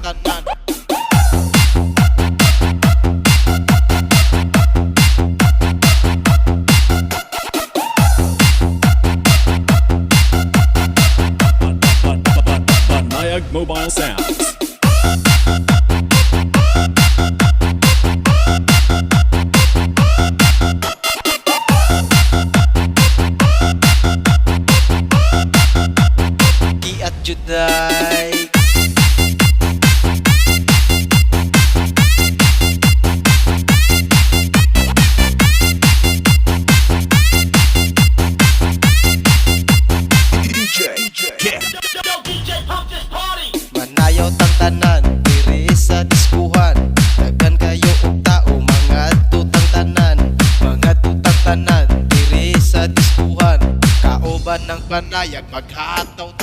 tanan. Banayag Mobile Sounds. Gi at Juday. Manayaw tang tanan diri sa diskuhan. Daghan kayo og tao mga tutang tanan. Mga tutang tanan diri sa diskuhan. Kauban ng panayag maghataw